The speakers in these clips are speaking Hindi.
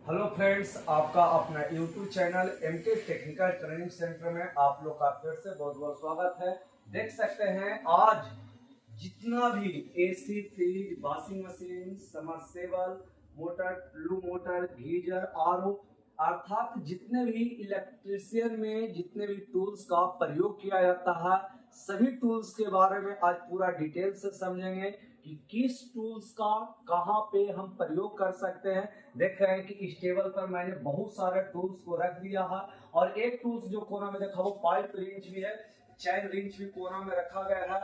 हेलो फ्रेंड्स, आपका अपना YouTube channel MK technical training centre में आप लोग का फिर से बहुत बहुत स्वागत है। देख सकते हैं आज जितना भी AC, fridge, washing machine, submersible motor, blue motor, geyser, RO अर्थात जितने भी इलेक्ट्रिशियन में जितने भी टूल्स का प्रयोग किया जाता है, सभी टूल्स के बारे में आज पूरा डिटेल से समझेंगे कि किस टूल्स का कहां पे हम प्रयोग कर सकते हैं। देख रहे हैं कि इस टेबल पर मैंने बहुत सारे टूल्स को रख दिया है और एक टूल्स जो कोना में देखा वो पाइप रिंच भी है, चैन रिंच भी कोना में रखा गया है।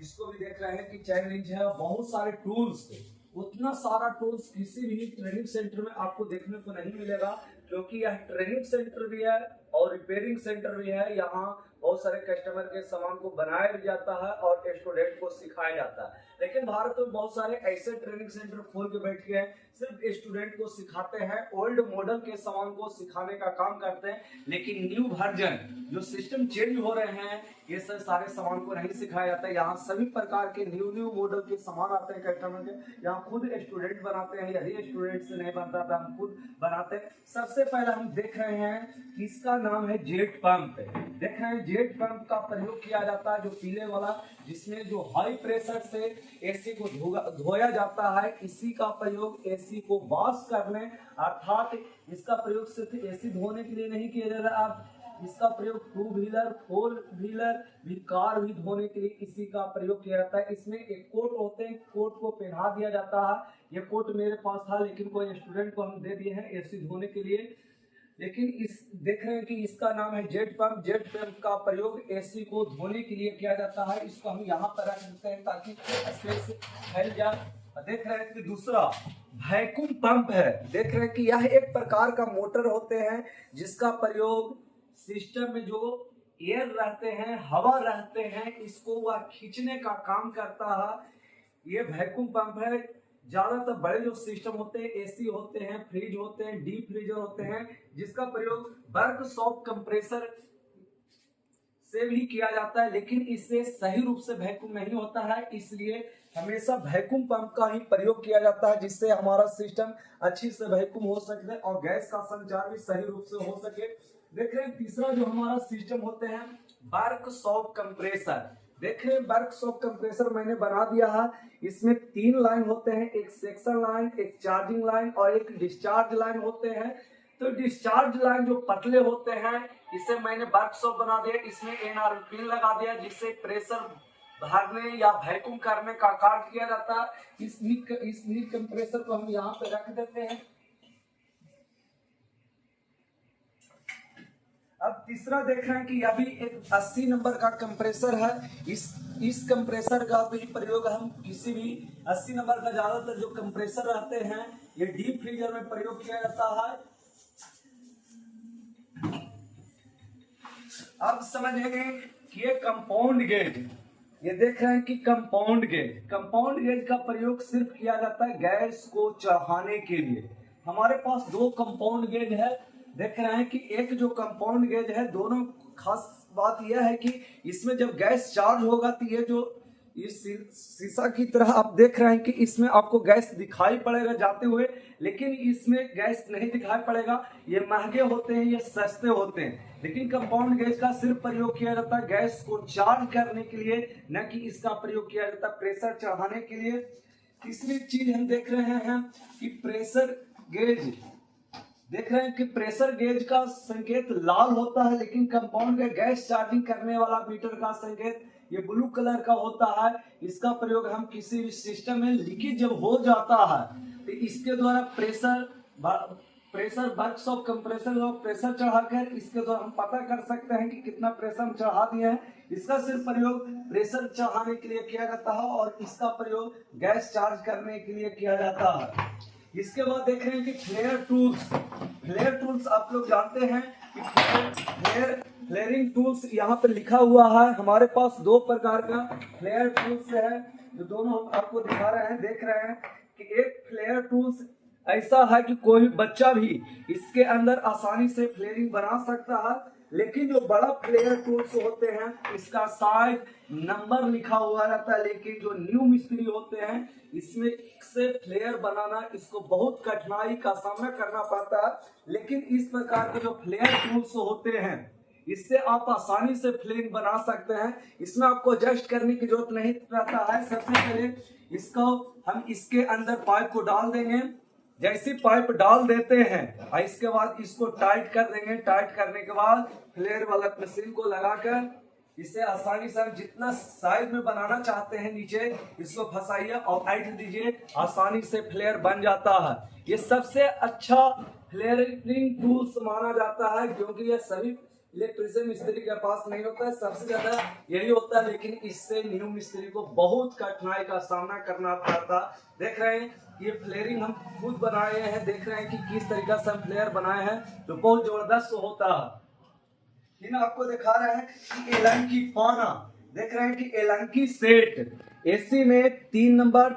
इसको भी देख रहे हैं कि चैन रिंच है, बहुत सारे टूल्स थे। उतना सारा टूल्स किसी भी ट्रेनिंग सेंटर में आपको देखने को नहीं मिलेगा, क्योंकि यह ट्रेनिंग सेंटर भी है और रिपेयरिंग सेंटर भी है। यहाँ बहुत सारे कस्टमर के सामान को बनाया भी जाता है और स्टूडेंट को सिखाया जाता है। लेकिन भारत में बहुत सारे ऐसे ट्रेनिंग सेंटर खोल के बैठ के सिर्फ स्टूडेंट को सिखाते हैं, ओल्ड मॉडल के सामान को सिखाने का काम करते हैं। लेकिन न्यू वर्जन जो सिस्टम चेंज हो रहे हैं, ये सब सारे सामान को नहीं सिखाया जाता है। यहाँ सभी प्रकार के न्यू मॉडल के सामान आते हैं कस्टमर के, यहाँ खुद स्टूडेंट बनाते हैं। यदि स्टूडेंट से नहीं बनता तो हम खुद बनाते हैं। सबसे पहले हम देख रहे हैं, इसका नाम है जेट पंप। देख रहे हैं जेट पंप का प्रयोग किया जाता है, जो पीले वाला, जिसमें जो हाई प्रेशर से एसी को धोया जाता है। इसी का प्रयोग एसी को वॉश करने, अर्थात इसका प्रयोग सिर्फ एसी धोने के लिए नहीं किया जा रहा। आप इसका प्रयोग टू व्हीलर, फोर व्हीलर भी, कार भी धोने के लिए इसी का प्रयोग किया जाता है। इसमें एक कोट होते हैं, कोट को पहना दिया जाता है। ये कोट मेरे पास था, लेकिन कोई स्टूडेंट को हम दे दिए हैं एसी धोने के लिए। लेकिन इस देख रहे हैं कि इसका नाम है जेट पंप। जेट पंप का प्रयोग एसी को धोने के लिए किया जाता है। इसको हम यहाँ पर रख देते हैं ताकि स्पेस फैल जाए। देख रहे हैं कि दूसरा वैक्यूम पंप है। देख रहे हैं कि यह एक प्रकार का मोटर होते हैं, जिसका प्रयोग सिस्टम में जो एयर रहते हैं, हवा रहते हैं, इसको वह खींचने का काम करता है। ये वैक्यूम पंप है। ज्यादातर बड़े जो सिस्टम होते हैं, एसी होते हैं, फ्रिज होते हैं, डीप फ्रीजर होते हैं, जिसका प्रयोग वर्कशॉप कंप्रेसर से भी किया जाता है, लेकिन इससे सही रूप से वैक्यूम नहीं होता है। इसलिए हमेशा वैक्यूम पंप का ही प्रयोग किया जाता है, जिससे हमारा सिस्टम अच्छी से वैक्यूम हो सके और गैस का संचार भी सही रूप से हो सके। देख रहे हैं तीसरा जो हमारा सिस्टम होते हैं, वर्कशॉप कंप्रेसर। देख रहे हैं वर्कशॉप कंप्रेसर मैंने बना दिया है। इसमें 3 लाइन होते हैं, एक सेक्शन लाइन, एक चार्जिंग लाइन और एक डिस्चार्ज लाइन होते हैं। तो डिस्चार्ज लाइन जो पतले होते हैं, इसे मैंने वर्कशॉप बना दिया। इसमें एनआर पिन लगा दिया, जिससे प्रेशर भरने या वैक्यूम करने का कार्य किया जाता है। इस नीड कंप्रेसर को हम यहाँ पे रख देते हैं। अब तीसरा देख रहे हैं कि यह भी एक 80 नंबर का कंप्रेसर है। इस कंप्रेसर का भी प्रयोग हम किसी भी 80 नंबर का, ज्यादातर जो कंप्रेसर रहते हैं ये डीप फ्रीजर में प्रयोग किया जाता है। अब समझेंगे कि ये कंपाउंड गेज। ये देख रहे हैं कि कंपाउंड गेज का प्रयोग सिर्फ किया जाता है गैस को चढ़ाने के लिए। हमारे पास 2 कंपाउंड गेज है। देख रहे हैं कि एक जो कंपाउंड गेज है, दोनों खास बात यह है कि इसमें जब गैस चार्ज होगा तो ये जो इस शीशा की तरह आप देख रहे हैं कि इसमें आपको गैस दिखाई पड़ेगा जाते हुए, लेकिन इसमें गैस नहीं दिखाई पड़ेगा। ये महंगे होते हैं, ये सस्ते होते हैं। लेकिन कंपाउंड गैस का सिर्फ प्रयोग किया जाता है गैस को चार्ज करने के लिए, न कि इसका प्रयोग किया जाता है प्रेशर चढ़ाने के लिए। तीसरी चीज हम देख रहे हैं कि प्रेशर गेज। देख रहे हैं कि प्रेशर गेज का संकेत लाल होता है, लेकिन कंपाउंड का गैस चार्जिंग करने वाला मीटर का संकेत ये ब्लू कलर का होता है। इसका प्रयोग हम किसी भी सिस्टम में लीकेज जब हो जाता है तो इसके द्वारा प्रेशर वर्कशॉप कंप्रेसर और प्रेशर चढ़ाकर इसके द्वारा हम पता कर सकते हैं कि कितना प्रेशर हम चढ़ा दिए हैं। इसका सिर्फ प्रयोग प्रेशर चढ़ाने के लिए किया जाता है और इसका प्रयोग गैस चार्ज करने के लिए किया जाता है। इसके बाद देख रहे हैं कि फ्लेयर टूल्स आप लोग जानते हैं कि फ्लेयरिंग टूल्स यहाँ पे लिखा हुआ है। हमारे पास 2 प्रकार का फ्लेयर टूल्स है, जो दोनों हम आपको दिखा रहे हैं। देख रहे हैं कि एक फ्लेयर टूल्स ऐसा है कि कोई बच्चा भी इसके अंदर आसानी से फ्लेयरिंग बना सकता है। लेकिन जो बड़ा फ्लेयर टूल्स होते हैं इसका शायद नंबर लिखा हुआ रहता है, लेकिन जो न्यू मिस्त्री होते हैं इसमें से फ्लेयर बनाना इसको बहुत कठिनाई का सामना करना पड़ता है। लेकिन इस प्रकार के जो फ्लेयर टूल्स होते हैं इससे आप आसानी से फ्लेयर बना सकते हैं। इसमें आपको एडजस्ट करने की जरूरत नहीं रहता है। सबसे पहले इसको हम इसके अंदर पाइप को डाल देंगे। जैसी पाइप डाल देते हैं और इसके बाद इसको टाइट कर देंगे। टाइट करने के बाद फ्लेयर वाला मशीन को लगाकर इसे आसानी से जितना साइज में बनाना चाहते हैं नीचे इसको फंसाइए और टाइट दीजिए, आसानी से फ्लेयर बन जाता है। ये सबसे अच्छा फ्लेयरिंग टूल्स माना जाता है, क्योंकि ये सभी इलेक्ट्रिशियन मिस्त्री के पास नहीं होता है, सबसे ज्यादा यही होता है। लेकिन इससे न्यू मिस्त्री को बहुत कठिनाई का सामना करना पड़ता। देख रहे हैं ये फ्लेयरिंग हम खुद बनाए हैं, देख रहे हैं कि किस तरीके से हम फ्लेयर बनाए हैं, तो बहुत जबरदस्त होता है। फिर आपको दिखा रहे हैं कि एलंकी पाना, देख रहे हैं कि एलंकी सेट एसी में 3 नंबर,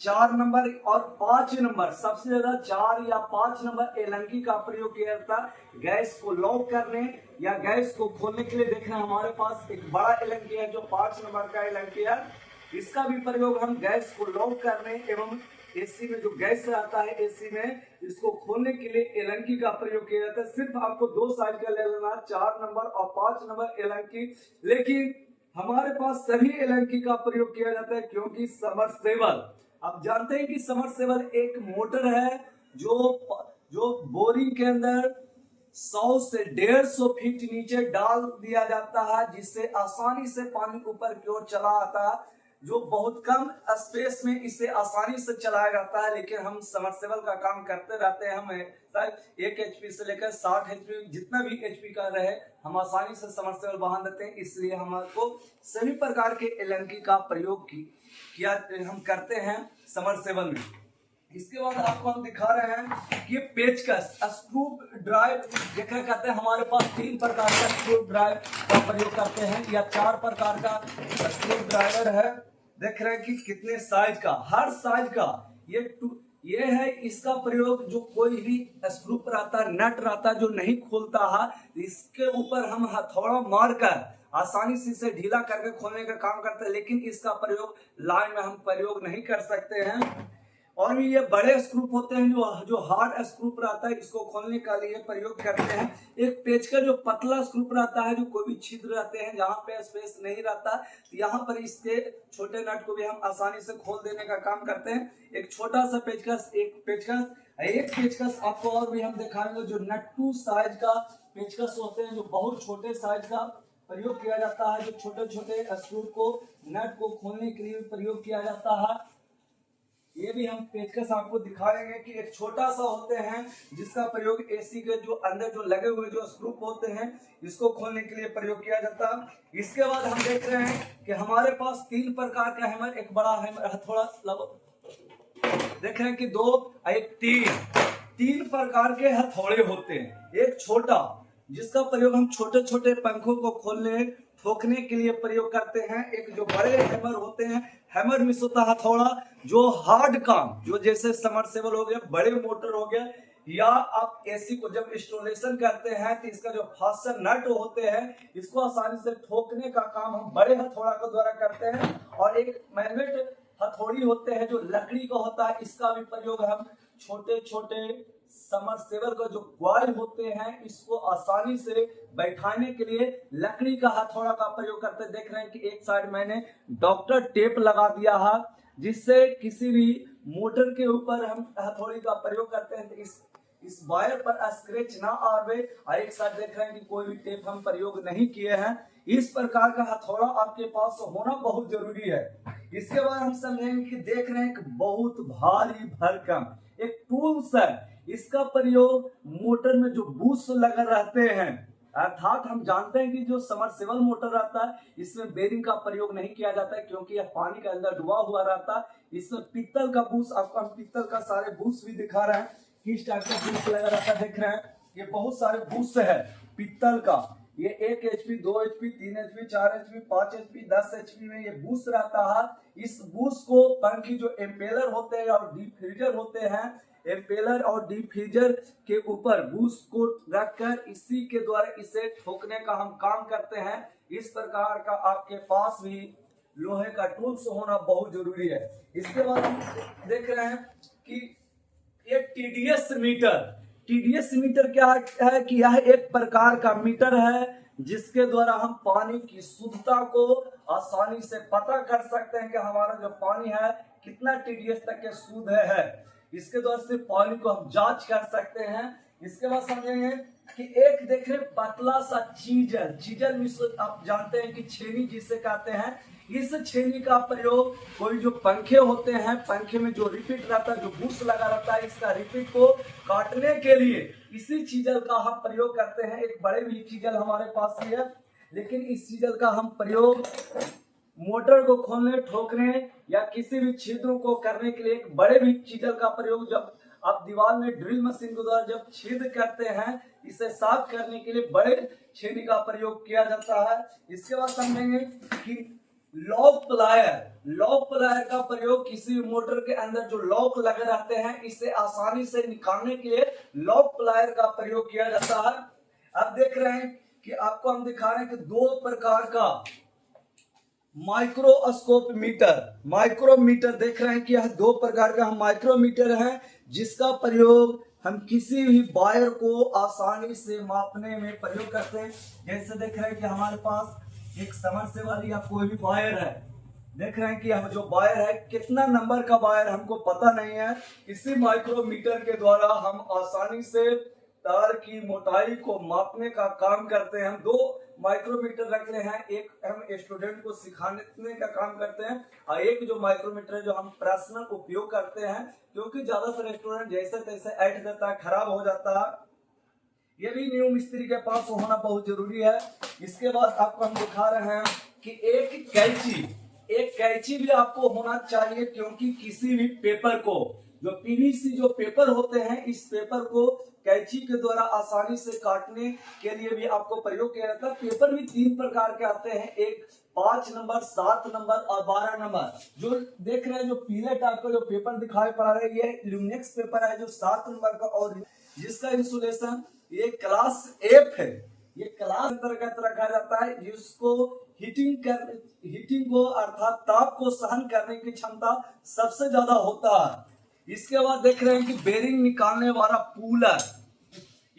4 नंबर और 5 नंबर, सबसे ज्यादा 4 या 5 नंबर एलंकी का प्रयोग किया जाता है गैस को लॉक करने या गैस को खोलने के लिए। देखना हमारे पास एक बड़ा एलंकी है जो 5 नंबर का एलंकी है, इसका भी प्रयोग हम गैस को लॉक करने एवं एसी में जो गैस रहता है एसी में इसको खोलने के लिए एलंकी का प्रयोग किया जाता है। सिर्फ आपको 2 साइज का ले लेना, 4 नंबर और 5 नंबर एलंकी। लेकिन हमारे पास सभी एलंकी का प्रयोग किया जाता है, क्योंकि सबमर्सिबल, आप जानते हैं कि सबमर्सिबल एक मोटर है जो बोरिंग के अंदर 100 से 150 फीट नीचे डाल दिया जाता है, जिससे आसानी से पानी ऊपर की ओर चला आता है, जो बहुत कम स्पेस में इसे आसानी से चलाया जाता है। लेकिन हम सबमर्सिबल का काम करते रहते हैं, हम 1 HP से लेकर 60 HP जितना भी HP का रहे हम आसानी से सबमर्सिबल बांध देते हैं। इसलिए हमको सभी प्रकार के एलंकी का प्रयोग किया हम करते हैं सबमर्सिबल में। इसके बाद आपको हम दिखा रहे हैं कि ये पेचकस स्क्रू ड्राइव देखा कहते हैं। हमारे पास 3 प्रकार का स्क्रू ड्राइव का प्रयोग करते हैं या 4 प्रकार का स्क्रू ड्राइवर है। देख रहे हैं कि कितने साइज का, हर साइज का ये है। इसका प्रयोग जो कोई भी स्क्रू रहता है, नट रहता है जो नहीं खोलता है, इसके ऊपर हम हथौड़ा मारकर आसानी से इसे ढीला करके खोलने का काम करते हैं। लेकिन इसका प्रयोग लाइन में हम प्रयोग नहीं कर सकते हैं। और भी ये बड़े स्क्रू होते हैं जो हार्ड स्क्रू रहता है, इसको खोलने के लिए प्रयोग करते हैं। एक पेच का जो पतला स्क्रू रहता है, जो कोई भी छिद्र रहते हैं जहाँ पे स्पेस नहीं रहता, तो यहाँ पर इसके छोटे नट को भी हम आसानी से खोल देने का काम करते हैं। एक छोटा सा पेचकस, एक पेचकस आपको और भी हम दिखाएंगे जो नट्टू साइज का पेचकस होते हैं, जो बहुत छोटे साइज का प्रयोग किया जाता है, जो छोटे छोटे स्क्रू को नट को खोलने के लिए प्रयोग किया जाता है। ये भी हम पेचकस आपको दिखाएंगे कि एक छोटा सा होते हैं जिसका प्रयोग एसी के जो अंदर जो लगे हुए जो स्क्रू होते हैं इसको खोलने के लिए प्रयोग किया जाता है। इसके बाद हम देख रहे हैं कि हमारे पास 3 प्रकार का हैमर, एक बड़ा हैमर हथौड़ा देख रहे हैं कि 2 एक 3 प्रकार के हथौड़े होते हैं। एक छोटा जिसका प्रयोग हम छोटे छोटे पंखों को खोलने ठोकने के लिए प्रयोग करते हैं। एक जो बड़े हैमर होते हैं, हैमर मिस होता है हथौड़ा, जो हार्ड काम, जो जैसे सबमर्सिबल हो गया, बड़े मोटर हो गया, या आप एसी को जब इंस्टॉलेशन करते हैं तो इसका जो फास्टर नट होते हैं इसको आसानी से ठोकने का काम हम बड़े हथौड़ा के द्वारा करते हैं। और एक मैग्नेट हथौड़ी होते हैं जो लकड़ी का होता है, इसका भी प्रयोग हम छोटे छोटे सबमर्सिबल का जो कॉइल होते हैं इसको आसानी से बैठाने के लिए लकड़ी का हथौड़ा का प्रयोग करते हैं। देख रहे हैं कि एक साइड मैंने डॉक्टर टेप लगा दिया है, जिससे किसी भी मोटर के ऊपर हम हथौड़ी का प्रयोग करते हैं तो इस वायर पर स्क्रैच ना आवे। और एक साइड देख रहे हैं कि कोई भी टेप हम प्रयोग नहीं किए हैं। इस प्रकार का हथौड़ा आपके पास होना बहुत जरूरी है। इसके बाद हम समझेंगे कि देख रहे हैं कि बहुत भारी भरकम एक टूल्स है, इसका प्रयोग मोटर में जो बूस लगे रहते हैं, अर्थात हम जानते हैं कि जो सबमर्सिबल मोटर रहता है इसमें बेरिंग का प्रयोग नहीं किया जाता है, क्योंकि यह पानी के अंदर डूबा हुआ रहता है। इसमें पित्तल का बूस, आपको हम पित्तल का सारे बूस भी दिखा रहे हैं, किस टाइप का बूस लगा रहता है। देख रहे हैं ये बहुत सारे बूस है पित्तल का, ये 1 HP 2 HP 3 HP 4 HP 5 HP 10 HP में ये बूस रहता है। इस बूस को पंखी जो एम्पेलर होते हैं और डीप फ्रीजर होते हैं एम्पेलर और डिफ्यूजर के ऊपर बूस्ट को रखकर इसी के द्वारा इसे ठोकने का हम काम करते हैं। इस प्रकार का आपके पास भी लोहे का टूल्स होना बहुत जरूरी है। इसके बाद हम देख रहे हैं कि एक टीडीएस मीटर क्या है कि यह एक प्रकार का मीटर है जिसके द्वारा हम पानी की शुद्धता को आसानी से पता कर सकते हैं कि हमारा जो पानी है कितना टीडीएस तक के शुद्ध है। इसके द्वारा से पानी को हम जांच कर सकते हैं। इसके बाद समझेंगे कि एक देख रहे पतला सा चीजल आप जानते हैं कि छेनी जिसे कहते हैं। इस छेनी का प्रयोग कोई जो पंखे होते हैं, पंखे में जो रिपीट रहता है, जो बूस्ट लगा रहता है, इसका रिपीट को काटने के लिए इसी चीजल का हम प्रयोग करते हैं। एक बड़े भी चीजल हमारे पास भी है, लेकिन इस चीजल का हम प्रयोग मोटर को खोलने, ठोकने या किसी भी छिद्रों को करने के लिए एक बड़े भी चीजल का प्रयोग जब आप दीवार में ड्रिल मशीन के द्वारा जब छेद करते हैं, इसे साफ करने के लिए बड़े छेनी का प्रयोग किया जाता है। इसके बाद समझेंगे कि लॉक प्लायर का प्रयोग किसी भी मोटर के अंदर जो लॉक लगे रहते हैं, इसे आसानी से निकालने के लिए लॉक प्लायर का प्रयोग किया जाता है। अब देख रहे हैं कि आपको हम दिखा रहे हैं कि दो प्रकार का माइक्रोमीटर देख रहे हैं कि यह दो प्रकार का माइक्रोमीटर है जिसका प्रयोग हम किसी भी वायर को आसानी से मापने में प्रयोग करते हैं। जैसे देख रहे हैं कि हमारे पास एक समरसेबल या कोई भी वायर है, देख रहे हैं कि हम जो वायर है कितना नंबर का वायर हमको पता नहीं है। इसी माइक्रोमीटर के द्वारा हम आसानी से तार की मोटाई को मापने का काम करते हैं। हम दो माइक्रोमीटर रख रहे हैं, एक हम स्टूडेंट को सिखाने का काम करते हैं और एक जो माइक्रोमीटर है जो हम पर्सनल उपयोग करते हैं, क्योंकि ज्यादातर स्टूडेंट जैसे तैसे ऐंठ देता है, खराब हो जाता है। ये भी न्यू मिस्त्री के पास होना बहुत जरूरी है। इसके बाद आपको हम दिखा रहे हैं कि एक कैंची भी आपको होना चाहिए, क्योंकि किसी भी पेपर को जो पीवीसी जो पेपर होते हैं, इस पेपर को कैंची के द्वारा आसानी से काटने के लिए भी आपको प्रयोग किया जाता है। पेपर भी 3 प्रकार के आते हैं, एक 5 नंबर, 7 नंबर और 12 नंबर। जो देख रहे हैं जो पीले टाइप का जो पेपर दिखाई पड़ रहा है, ये ल्यूमिनेक्स पेपर है जो 7 नंबर का, और जिसका इंसुलेशन ये क्लास एफ है। ये क्लास अंतर्गत रखा जाता है, जिसको हीटिंग को अर्थात ताप को सहन करने की क्षमता सबसे ज्यादा होता है। इसके बाद देख रहे हैं कि बेरिंग निकालने वाला पूलर,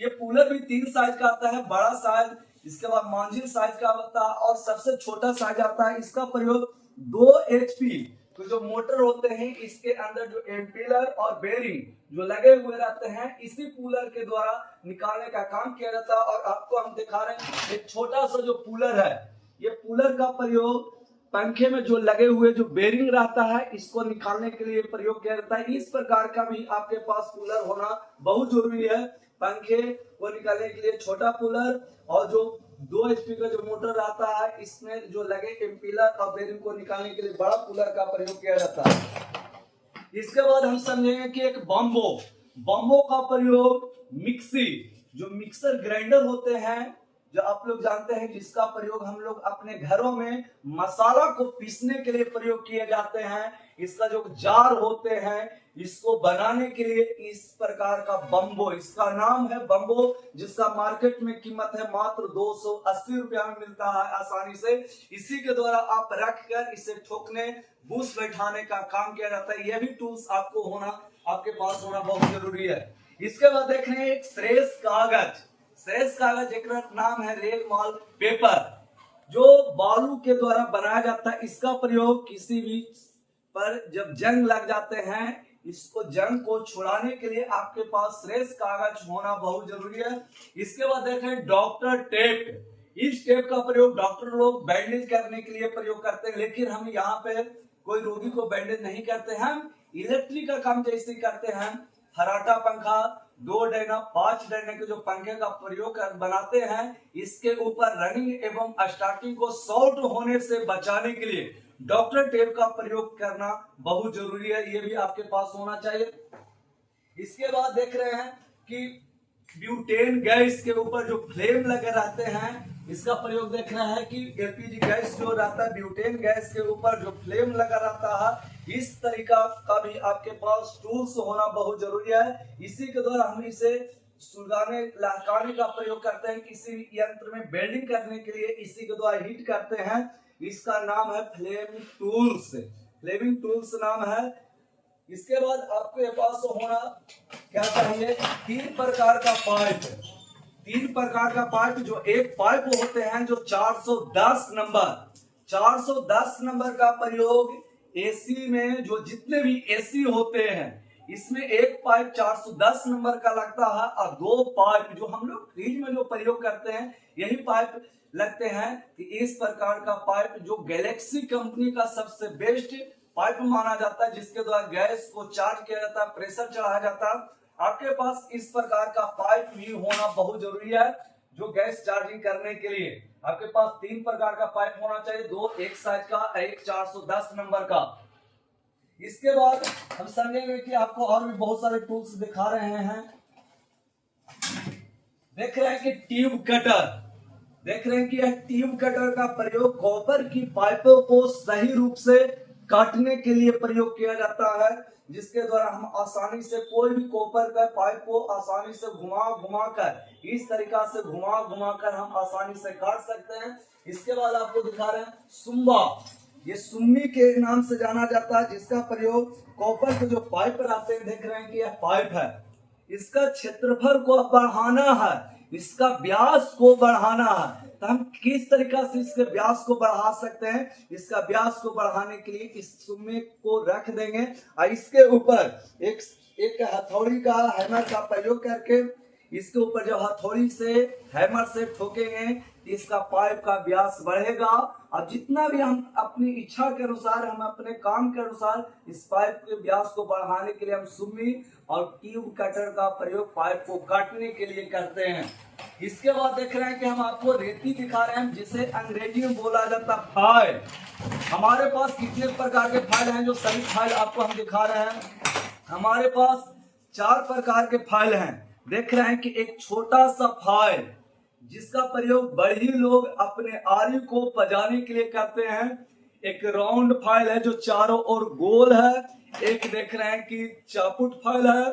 ये पूलर भी 3 साइज का आता है, बड़ा साइज, इसके बाद मांझिल साइज का होता है और सबसे छोटा साइज आता है। इसका प्रयोग 2 HP तो जो मोटर होते हैं, इसके अंदर जो एम्पेलर और बेरिंग जो लगे हुए रहते हैं, इसी पूलर के द्वारा निकालने का काम किया जाता है। और आपको हम दिखा रहे हैं एक छोटा सा जो पूलर है, ये पूलर का प्रयोग पंखे में जो लगे हुए जो बेरिंग रहता है, इसको निकालने के लिए प्रयोग किया जाता है। इस प्रकार का भी आपके पास पूलर होना बहुत जरूरी है। पंखे को निकालने के लिए छोटा पूलर और जो 2 HP का जो मोटर रहता है, इसमें जो लगे एम्पेलर और बेरिंग को निकालने के लिए बड़ा पूलर का प्रयोग किया जाता है। इसके बाद हम समझेंगे कि एक बम्बो का प्रयोग मिक्सी, जो मिक्सर ग्राइंडर होते हैं, जो आप लोग जानते हैं, जिसका प्रयोग हम लोग अपने घरों में मसाला को पीसने के लिए प्रयोग किए जाते हैं। इसका जो जार होते हैं, इसको बनाने के लिए इस प्रकार का बम्बो, इसका नाम है बम्बो, जिसका मार्केट में कीमत है मात्र 280 रुपया में मिलता है आसानी से। इसी के द्वारा आप रख कर इसे ठोकने, बूस्ट बैठाने का काम किया जाता है। यह भी टूल्स आपके पास होना बहुत जरूरी है। इसके बाद देख रहे हैं एक श्रेष्ठ कागज, एक नाम है रेल मॉल पेपर, जो बालू के द्वारा बनाया जाता है। इसका प्रयोग किसी भी पर जब जंग लग जाते हैं, इसको जंग को छुड़ाने के लिए आपके पास श्रेष्ठ कागज होना बहुत जरूरी है। इसके बाद देखें डॉक्टर टेप, इस टेप का प्रयोग डॉक्टर लोग बैंडेज करने के लिए प्रयोग करते हैं, लेकिन हम यहाँ पे कोई रोगी को बैंडेज नहीं करते हैं। हम इलेक्ट्रिक का काम जैसे करते हैं, फराटा पंखा, 2 डैना 5 डैना के जो पंखे का प्रयोग बनाते हैं, इसके ऊपर रनिंग एवं स्टार्टिंग को शॉर्ट होने से बचाने के लिए डॉक्टर टेप का प्रयोग करना बहुत जरूरी है। ये भी आपके पास होना चाहिए। इसके बाद देख रहे हैं कि ब्यूटेन गैस के ऊपर जो फ्लेम लगे रहते हैं, इसका प्रयोग देख रहे हैं कि LPG गैस जो रहता है, ब्यूटेन गैस के ऊपर जो फ्लेम लगा रहता है, इस तरीका का भी आपके पास टूल्स होना बहुत जरूरी है। इसी के द्वारा हम इसे सुलगाने लहकाने का प्रयोग करते हैं। किसी यंत्र में वेल्डिंग करने के लिए इसी के द्वारा हीट करते हैं। इसका नाम है फ्लेमिंग टूल्स। फ्लेमिंग टूल्स नाम है। इसके बाद आपके पास होना क्या चाहिए, 3 प्रकार का पाइप। 3 प्रकार का पाइप, जो एक पाइप होते हैं जो 410 नंबर का प्रयोग एसी में, जो जितने भी एसी होते हैं इसमें एक पाइप 410 नंबर का लगता है, और 2 पाइप जो हम लोग फ्रिज में जो प्रयोग करते हैं यही पाइप लगते हैं। कि इस प्रकार का पाइप जो गैलेक्सी कंपनी का सबसे बेस्ट पाइप माना जाता है, जिसके द्वारा गैस को चार्ज किया जाता है, प्रेशर चढ़ाया जाता है। आपके पास इस प्रकार का पाइप भी होना बहुत जरूरी है। जो गैस चार्जिंग करने के लिए आपके पास 3 प्रकार का पाइप होना चाहिए, 2 एक साइज का, एक 410 नंबर का। इसके बाद हम समझेंगे कि आपको और भी बहुत सारे टूल्स दिखा रहे हैं। देख रहे हैं कि ट्यूब कटर, देख रहे हैं कि यह ट्यूब कटर का प्रयोग कॉपर की पाइपों को सही रूप से काटने के लिए प्रयोग किया जाता है, जिसके द्वारा हम आसानी से कोई भी कॉपर का पाइप को आसानी से घुमा कर, इस तरीका से घुमा कर हम आसानी से काट सकते हैं। इसके बाद आपको दिखा रहे हैं सुम्बा। ये सुम्मी के नाम से जाना जाता है, जिसका प्रयोग कॉपर के जो पाइप रहते हैं, देख रहे हैं कि यह पाइप है, इसका क्षेत्रफल को बढ़ाना है, इसका व्यास को बढ़ाना है। तो हम किस तरीका से इसके व्यास को बढ़ा सकते हैं, इसका व्यास को बढ़ाने के लिए इस सुम्मे को रख देंगे और इसके ऊपर एक हथौड़ी का, हैमर का प्रयोग करके इसके ऊपर जब हथौड़ी से, हैमर से ठोकेंगे तो इसका पाइप का व्यास बढ़ेगा। अब जितना भी हम अपनी इच्छा के अनुसार, हम अपने काम के अनुसार इस पाइप के व्यास को बढ़ाने के लिए हम सुम्मी और ट्यूब कटर का प्रयोग पाइप को काटने के लिए करते हैं। इसके बाद देख रहे हैं कि हम आपको रेती दिखा रहे हैं, जिसे अंग्रेजी में बोला जाता है फाइल। हमारे पास कितने प्रकार के फाइल हैं, जो सभी फाइल आपको हम दिखा रहे हैं। हमारे पास 4 प्रकार के फाइल हैं। देख रहे हैं कि एक छोटा सा फाइल, जिसका प्रयोग बड़े लोग अपने आरी को पजाने के लिए करते हैं। एक राउंड फाइल है जो चारों ओर गोल है। एक देख रहे हैं कि चापुट फाइल है,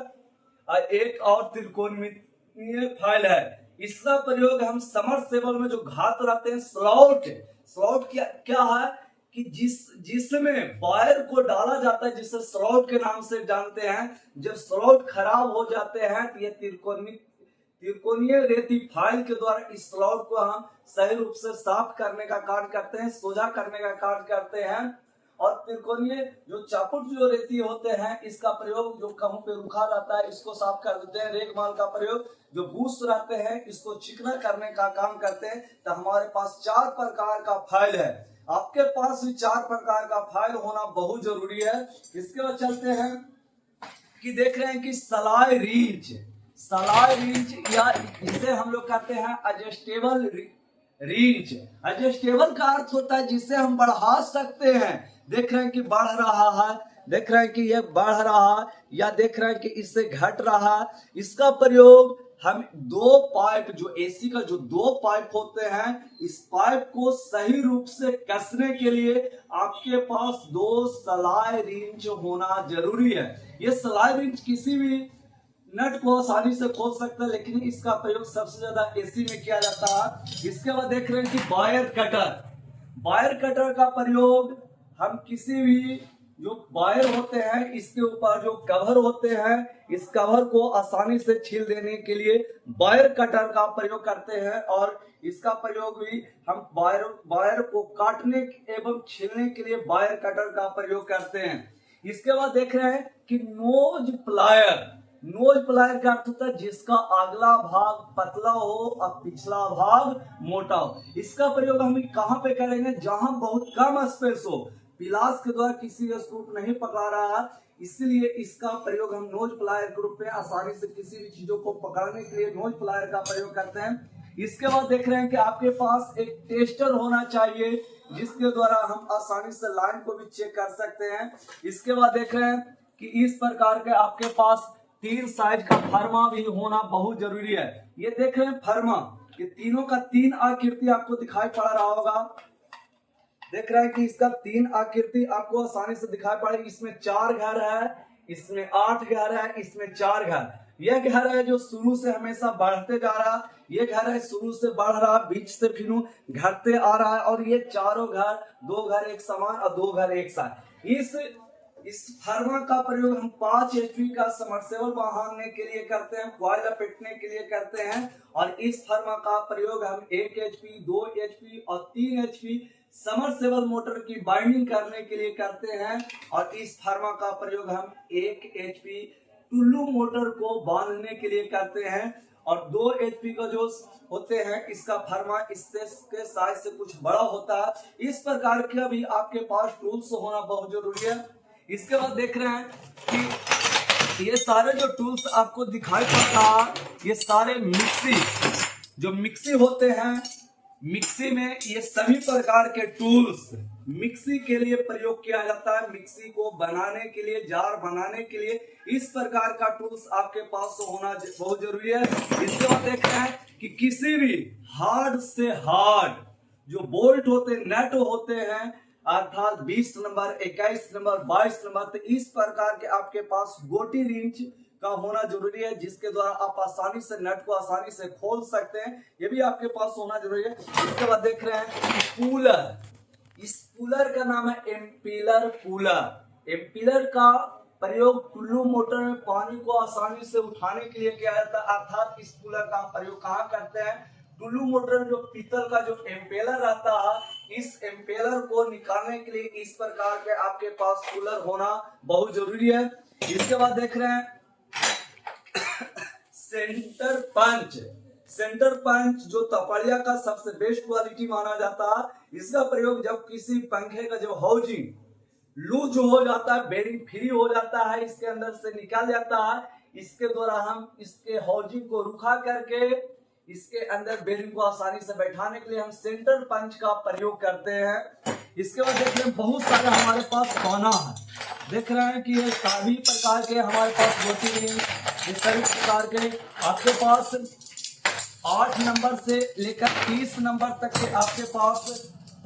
और एक और त्रिकोणीय फाइल है। इसका प्रयोग हम समरसेबल में जो घात रहते हैं, स्लॉट क्या है कि जिसमें वायर को डाला जाता है, जिसे स्लॉट के नाम से जानते हैं। जब स्लॉट खराब हो जाते हैं तो ये त्रिकोणीय रेती फाइल के द्वारा इस स्लॉट को हम सही रूप से साफ करने का कार्य करते हैं, सोजा करने का कार्य करते हैं। और त्रिकोणीय जो चापुट जो रेती होते हैं, इसका प्रयोग जो कहीं पे रुखा रहता है इसको साफ कर देते हैं। रेगमाल का प्रयोग जो बूस रहते हैं इसको चिकना करने का काम करते हैं। तो हमारे पास 4 प्रकार का फाइल है। आपके पास भी 4 प्रकार का फाइल होना बहुत जरूरी है। इसके बाद चलते हैं कि देख रहे हैं कि सलाई रींच या इसे हम लोग कहते हैं एडजस्टेबल रींच। एडजस्टेबल का अर्थ होता है जिसे हम बढ़ा सकते हैं। देख रहे हैं कि बढ़ रहा है, देख रहे हैं कि यह बढ़ रहा है, या देख रहे हैं कि इससे घट रहा है। इसका प्रयोग हम 2 पाइप, जो एसी का जो 2 पाइप होते हैं, इस पाइप को सही रूप से कसने के लिए आपके पास 2 सलाई रिंच होना जरूरी है। ये सलाई रिंच किसी भी नट को आसानी से खोल सकता है, लेकिन इसका प्रयोग सबसे ज्यादा एसी में किया जाता है। इसके बाद देख रहे हैं कि वायर कटर का प्रयोग हम किसी भी जो वायर होते हैं, इसके ऊपर जो कवर होते हैं, इस कवर को आसानी से छील देने के लिए वायर कटर का प्रयोग करते हैं। और इसका प्रयोग भी हम वायर को काटने एवं छीलने के लिए वायर कटर का प्रयोग करते हैं। इसके बाद देख रहे हैं कि नोज प्लायर का अर्थ होता है जिसका अगला भाग पतला हो और पिछला भाग मोटा हो। इसका प्रयोग हम कहाँ पे करेंगे, जहां बहुत कम स्पेस हो, पिलास के द्वारा किसी स्क्रू नहीं पकड़ा रहा है, इसलिए इसका प्रयोग हम नोज प्लायर के रूप में आसानी से किसी भी चीजों को पकड़ने के लिए नोज प्लायर का प्रयोग करते हैं। इसके बाद देख रहे हैं कि आपके पास एक टेस्टर होना चाहिए, जिसके द्वारा हम आसानी से लाइन को भी चेक कर सकते हैं। इसके बाद देख रहे हैं कि इस प्रकार के आपके पास 3 साइज का फर्मा भी होना बहुत जरूरी है। ये देख रहे हैं फर्मा, ये तीनों का 3 आकृति आपको दिखाई पड़ रहा होगा। देख रहे हैं कि इसका 3 आकृति आपको आसानी से दिखाई पड़ेगी। इसमें 4 घर है, इसमें 8 घर है, इसमें 4 घर। यह घर है जो शुरू से हमेशा बढ़ते जा रहा, ये घर है शुरू से बढ़ रहा, बीच से फिर घटते आ रहा है, और ये चारों घर, 2 घर एक समान और 2 घर एक साथ। इस फर्मा का प्रयोग हम 5 HP का समरसेबल बहाने के लिए करते हैं, कॉइल लपेटने के लिए करते हैं। और इस फर्मा का प्रयोग हम 1 HP, 2 HP और 3 HP समरसेबल मोटर की बाइंडिंग करने के लिए करते हैं। और इस फर्मा का प्रयोग हम 1 HP टुल्लू मोटर को बांधने के लिए करते हैं। और 2 HP का जो होते हैं इसका फर्मा इससे के साइज से कुछ बड़ा होता है। इस प्रकार का भी आपके पास टूल्स होना बहुत जरूरी है। इसके बाद देख रहे हैं कि ये सारे जो टूल्स आपको दिखाई पड़ता है, ये सारे मिक्सी होते हैं। मिक्सी में ये सभी प्रकार के टूल्स मिक्सी के लिए प्रयोग किया जाता है। मिक्सी को बनाने के लिए, जार बनाने के लिए इस प्रकार का टूल्स आपके पास होना बहुत जरूरी है। इसके बाद देख रहे हैं कि किसी भी हार्ड से हार्ड जो बोल्ट होते, नट होते हैं, अर्थात 20 नंबर, 21 नंबर, 22 नंबर, तो इस प्रकार के आपके पास गोटी रिंच का होना जरूरी है, जिसके द्वारा आप आसानी से नट को आसानी से खोल सकते हैं। ये भी आपके पास होना जरूरी है। इसके बाद देख रहे हैं कूलर। इस कूलर का नाम है एम्पीलर कूलर। एम्पीलर का प्रयोग टुल्लू मोटर में पानी को आसानी से उठाने के लिए किया जाता है। अर्थात इस कूलर का प्रयोग कहाँ करते हैं? टुल्लू मोटर में जो पीतल का जो एम्पेलर रहता है, इस एम्पेलर को निकालने के लिए इस प्रकार के आपके पास कूलर होना बहुत जरूरी है। इसके बाद देख रहे हैं सेंटर पंच। सेंटर पंच जो तपड़िया का सबसे बेस्ट क्वालिटी माना जाता है। इसका प्रयोग जब किसी पंखे का जो हाउजिंग लूज हो जाता है, बेरिंग फ्री हो जाता है, इसके अंदर से निकल जाता है, इसके द्वारा हम इसके हाउजिंग को रुखा करके इसके अंदर बेरिंग को आसानी से बैठाने के लिए हम सेंटर पंच का प्रयोग करते हैं। इसके बाद देख रहे हैं बहुत सारे हमारे पास पाना है। देख रहे हैं कि ये सभी प्रकार के हमारे पास गोटी रिंग, इस सभी प्रकार के आपके पास 8 नंबर से लेकर 30 नंबर तक के आपके पास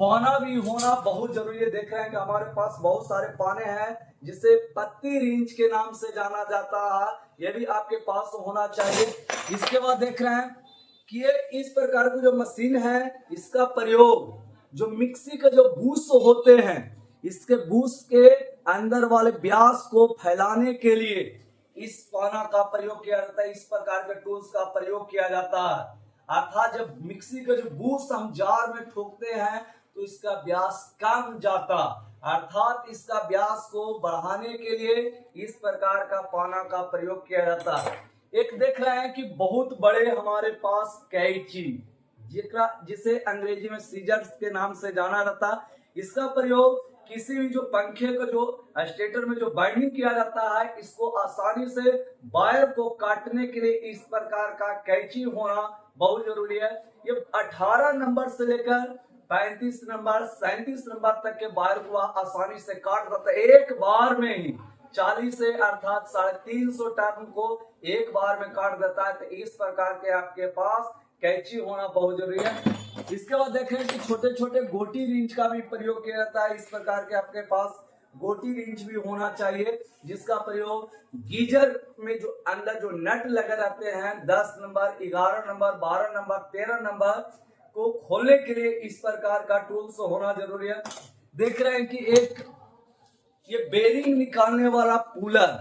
पाना भी होना बहुत जरूरी है। देख रहे हैं कि हमारे पास बहुत सारे पाने हैं, जिसे पत्ती रिंच के नाम से जाना जाता है। ये भी आपके पास होना चाहिए। इसके बाद देख रहे हैं कि ये इस प्रकार की जो मशीन है, इसका प्रयोग जो मिक्सी का जो बूस होते हैं, इसके बूस के अंदर वाले व्यास को फैलाने के लिए इस पाना का प्रयोग किया जाता है। इस प्रकार के टूल्स का प्रयोग किया जाता है। अर्थात जब मिक्सी का जो बूस हम जार में ठोकते हैं तो इसका व्यास कम जाता, अर्थात इसका व्यास को बढ़ाने के लिए इस प्रकार का पाना का प्रयोग किया जाता है। एक देख रहे हैं कि बहुत बड़े हमारे पास कैंची, जिसे अंग्रेजी में सीजर्स के नाम से जाना जाता, इसका प्रयोग किसी भी जो पंखे का जो स्टेटर में जो बाइंडिंग किया जाता है, इसको आसानी से वायर को काटने के लिए इस प्रकार का कैंची होना बहुत जरूरी है। ये 18 नंबर से लेकर 35 नंबर, 37 नंबर तक के वायर को आसानी से काट देता है। एक बार में ही 40 से अर्थात 350 टर्न को एक बार में काट देता है। तो इस प्रकार के आपके पास कैंची होना बहुत जरूरी है। इसके बाद देखें कि छोटे छोटे गोटी रिंच का भी प्रयोग किया जाता है। इस प्रकार के आपके पास गोटी रिंच भी होना चाहिए, जिसका प्रयोग गीजर में जो अंदर जो नट लगे रहते हैं 10 नंबर, 11 नंबर, 12 नंबर, 13 नंबर को खोलने के लिए इस प्रकार का टूल्स होना जरूरी है। देख रहे हैं कि एक ये बेरिंग निकालने वाला पुलर,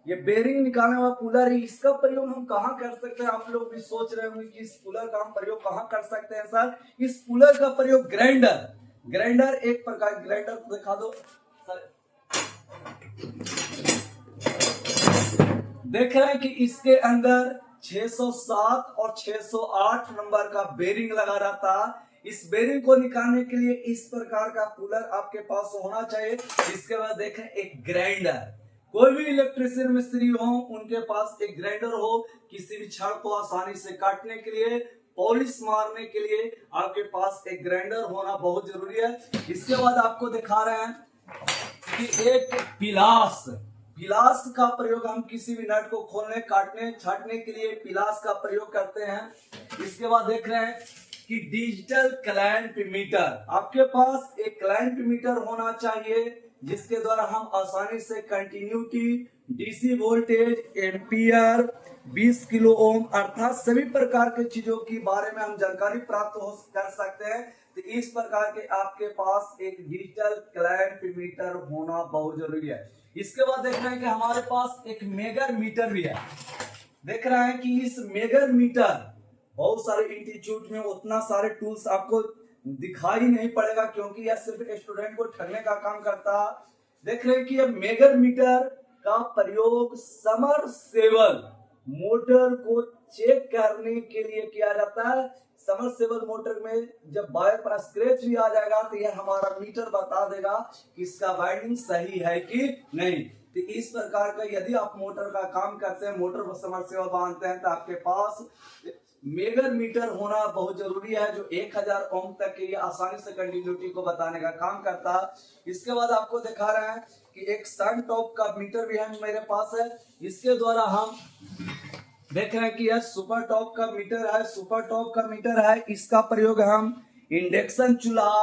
ये बेरिंग निकालने वाला पुलर है। इसका प्रयोग हम कहाँ कर सकते हैं? आप लोग भी सोच रहे होंगे कि इस पुलर का हम प्रयोग कहाँ कर सकते हैं सर? इस पुलर का प्रयोग ग्राइंडर एक प्रकार ग्राइंडर दिखा दो सर। देख रहे हैं कि इसके अंदर 607 और 608 नंबर का बेरिंग लगा रहता। इस बेरिंग को निकालने के लिए इस प्रकार का कूलर आपके पास होना चाहिए। इसके बाद देखें एक ग्राइंडर, कोई भी इलेक्ट्रिशियन मिस्त्री हो उनके पास एक ग्राइंडर हो, किसी भी छड़ को आसानी से काटने के लिए, पॉलिश मारने के लिए आपके पास एक ग्राइंडर होना बहुत जरूरी है। इसके बाद आपको दिखा रहे हैं कि एक पिलास का प्रयोग हम किसी भी नट को खोलने, काटने, छाटने के लिए पिलास का प्रयोग करते हैं। इसके बाद देख रहे हैं कि डिजिटल क्लैंप मीटर, आपके पास एक क्लैंप मीटर होना चाहिए जिसके द्वारा हम आसानी से continuity, DC voltage, ampere, 20 kilo ohm अर्थात सभी प्रकार के चीजों के बारे में हम जानकारी प्राप्त कर सकते हैं। तो इस प्रकार के आपके पास एक डिजिटल क्लैंप मीटर होना बहुत जरूरी है। इसके बाद देख रहे हैं कि हमारे पास एक मेगर मीटर भी है। देख रहे हैं कि इस मेगर मीटर बहुत सारे इंस्टीट्यूट में उतना सारे टूल्स आपको दिखाई नहीं पड़ेगा क्योंकि यह सिर्फ स्टूडेंट को ठगने का काम करता है। देख रहे हैं कि यह मेगर मीटर का प्रयोग समरसेबल मोटर को चेक करने के लिए किया जाता है। समरसेबल मोटर में जब वायर पर स्क्रैच भी आ जाएगा तो यह हमारा मीटर बता देगा कि इसका वाइंडिंग सही है कि नहीं। तो इस प्रकार का यदि आप मोटर का काम करते हैं, मोटर को समरसेबल बांधते हैं, तो आपके पास मेगर मीटर होना बहुत जरूरी है जो 1000 ओम तक के लिए आसानी से कंटिन्यूटी को बताने का काम करता है। इसके बाद आपको दिखा रहे हैं कि एक सन टॉप का मीटर भी है मेरे पास है। इसके द्वारा हम देख रहे हैं कि यह सुपर टॉप का मीटर है। सुपर टॉप का मीटर है, इसका प्रयोग हम इंडक्शन चूल्हा,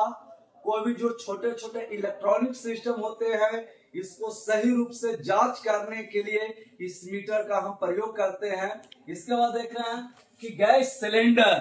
कोई भी जो छोटे छोटे इलेक्ट्रॉनिक सिस्टम होते हैं इसको सही रूप से जांच करने के लिए इस मीटर का हम प्रयोग करते हैं। इसके बाद देख रहे हैं कि गैस सिलेंडर,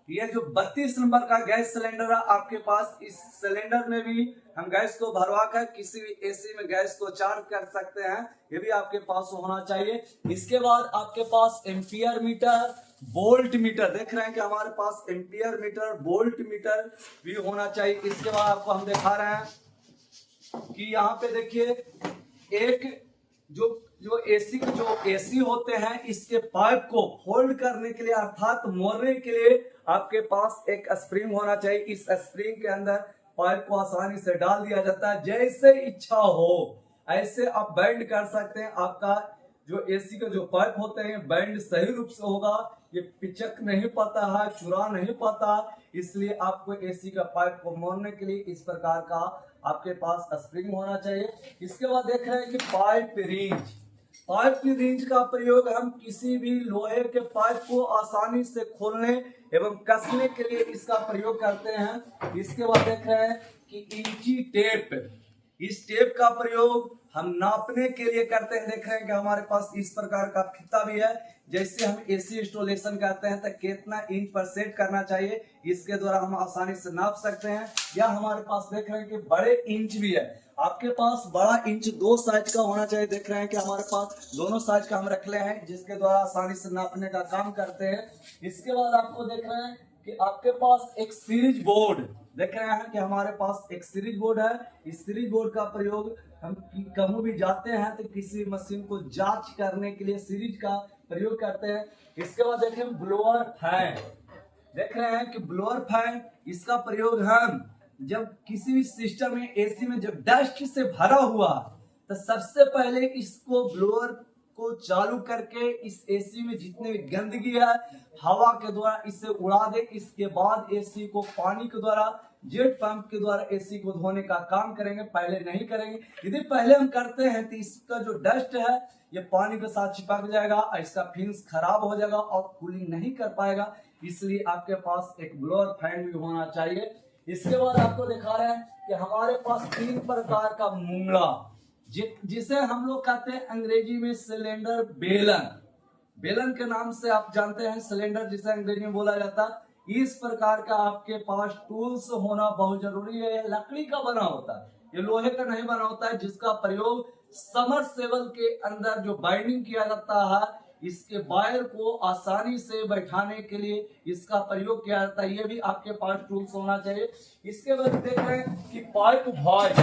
ये जो 32 नंबर का गैस सिलेंडर है आपके पास, इस सिलेंडर में भी हम गैस को भरवा कर किसी भी एसी में गैस को चार्ज कर सकते हैं, ये भी आपके पास होना चाहिए। इसके बाद आपके पास एम्पियर मीटर, वोल्ट मीटर, देख रहे हैं कि हमारे पास एम्पियर मीटर, वोल्ट मीटर भी होना चाहिए। इसके बाद आपको हम दिखा रहे हैं कि यहाँ पे देखिए एक जो एसी होते हैं इसके पाइप को फोल्ड करने के लिए अर्थात मोड़ने के लिए आपके पास एक स्प्रिंग होना चाहिए। इस स्प्रिंग के अंदर पाइप को आसानी से डाल दिया जाता है, जैसे इच्छा हो ऐसे आप बैंड कर सकते हैं। आपका जो एसी का जो पाइप होते हैं बैंड सही रूप से होगा, ये पिचक नहीं पाता है, चुरा नहीं पाता, इसलिए आपको एसी का पाइप को मोड़ने के लिए इस प्रकार का आपके पास स्प्रिंग होना चाहिए। इसके बाद देख रहे हैं कि पाइप रिंच, पाइप की रिंच का प्रयोग हम किसी भी लोहे के पाइप को आसानी से खोलने एवं कसने के लिए इसका प्रयोग करते हैं। इसके बाद देख रहे हैं कि इंची टेप, इस टेप का प्रयोग हम नापने के लिए करते हैं। देख रहे हैं कि हमारे पास इस प्रकार का फीता भी है, जैसे हम एसी इंस्टॉलेशन करते हैं तो कितना इंच पर सेट करना चाहिए इसके द्वारा हम आसानी से नाप सकते हैं। या हमारे पास देख रहे हैं कि बड़े इंच भी है, आपके पास बड़ा इंच 2 साइज का होना चाहिए। देख रहे हैं कि हमारे पास दोनों साइज का हम रख ले हैं जिसके द्वारा आसानी से नापने का काम करते हैं। इसके बाद आपको देख रहे हैं कि आपके पास एक सीरीज बोर्ड, देख रहे हैं कि हमारे पास एक सीरीज बोर्ड है। इस सीरीज बोर्ड का प्रयोग हम कहीं भी जाते हैं तो किसी मशीन को जांच करने के लिए सीरीज का प्रयोग करते हैं। इसके बाद देखें ब्लोअर फैन, देख रहे हैं कि ब्लोअर फैन, इसका प्रयोग हम जब किसी भी सिस्टम में एसी में जब डस्ट से भरा हुआ तो सबसे पहले इसको ब्लोअर को चालू करके इस एसी में जितने भी गंदगी है हवा के द्वारा इसे उड़ा दे। इसके बाद एसी को पानी के द्वारा, जेट पंप के द्वारा एसी को धोने का काम करेंगे, पहले नहीं करेंगे। यदि पहले हम करते हैं तो इसका जो डस्ट है ये पानी के साथ चिपक जाएगा और इसका फिनिश खराब हो जाएगा और कूलिंग नहीं कर पाएगा, इसलिए आपके पास एक ब्लोअर फैन भी होना चाहिए। इसके बाद आपको दिखा रहे हैं कि हमारे पास 3 प्रकार का मुंगड़ा, जिसे हम लोग कहते हैं अंग्रेजी में सिलेंडर बेलन, बेलन के नाम से आप जानते हैं सिलेंडर जिसे अंग्रेजी में बोला जाता है। इस प्रकार का आपके पास टूल्स होना बहुत जरूरी है। यह लकड़ी का बना होता है, ये लोहे का नहीं बना होता है, जिसका प्रयोग समरसेबल के अंदर जो बाइंडिंग किया जाता है इसके वायर को आसानी से बैठाने के लिए इसका प्रयोग किया जाता है। ये भी आपके पास टूल्स होना चाहिए। इसके बाद देख रहे हैं कि पाइप वॉइस,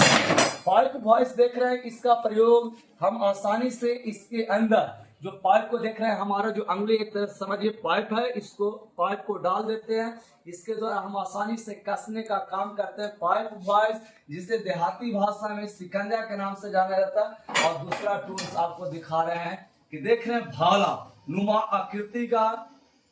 पाइप वॉइस देख रहे हैं, इसका प्रयोग हम आसानी से इसके अंदर जो पाइप को देख रहे हैं, हमारा जो अंगुली एक तरह समझिए पाइप है, इसको पाइप को डाल देते हैं, इसके द्वारा हम आसानी से कसने का काम करते हैं। पाइप वॉइस जिसे देहाती भाषा में सिकंजा के नाम से जाना जाता है। और दूसरा टूल्स आपको दिखा रहे हैं कि देख रहे हैं भाला नुमा आकृति का,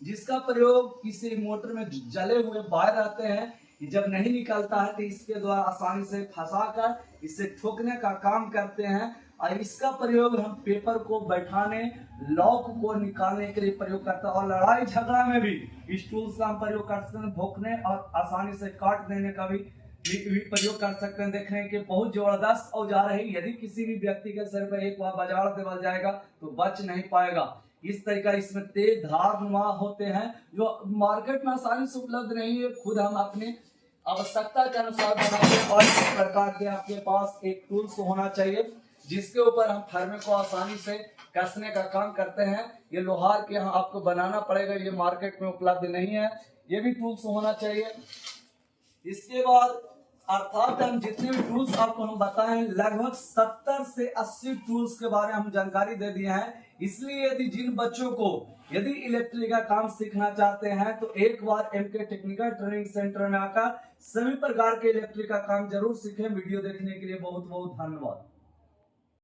जिसका प्रयोग किसी मोटर में जले हुए वायर रहते हैं, जब नहीं निकलता है तो इसके द्वारा आसानी से फंसा कर इसे ठोकने का काम करते हैं। और इसका प्रयोग हम पेपर को बैठाने, लॉक को निकालने के लिए प्रयोग करते हैं। और लड़ाई झगड़ा में भी इस टूल्स का हम प्रयोग कर सकते हैं। भोंकने और आसानी से काट देने का भी प्रयोग कर सकते हैं। देख रहे हैं कि बहुत जबरदस्त औजार है। यदि किसी भी व्यक्ति के सिर पर एक बार बाजार देवल जाएगा तो बच नहीं पाएगा। इस तरीका इसमें तेज धारनुमा होते हैं जो मार्केट में आसानी से उपलब्ध नहीं है। खुद हम अपने आवश्यकता के अनुसार बनाते हैं। और इस प्रकार के आपके पास एक टूल्स होना चाहिए जिसके ऊपर हम फर्मे को आसानी से कसने का काम करते हैं। ये लोहार के यहाँ आपको बनाना पड़ेगा, ये मार्केट में उपलब्ध नहीं है। ये भी टूल्स होना चाहिए। इसके बाद अर्थात हम जितने भी टूल्स आपको हम बताएं, लगभग 70 से 80 टूल्स के बारे में हम जानकारी दे दिए हैं। इसलिए यदि जिन बच्चों को यदि इलेक्ट्रिक का काम सीखना चाहते हैं तो एक बार एमके टेक्निकल ट्रेनिंग सेंटर में आकर सभी प्रकार के इलेक्ट्रिक का काम जरूर सीखें। वीडियो देखने के लिए बहुत बहुत धन्यवाद।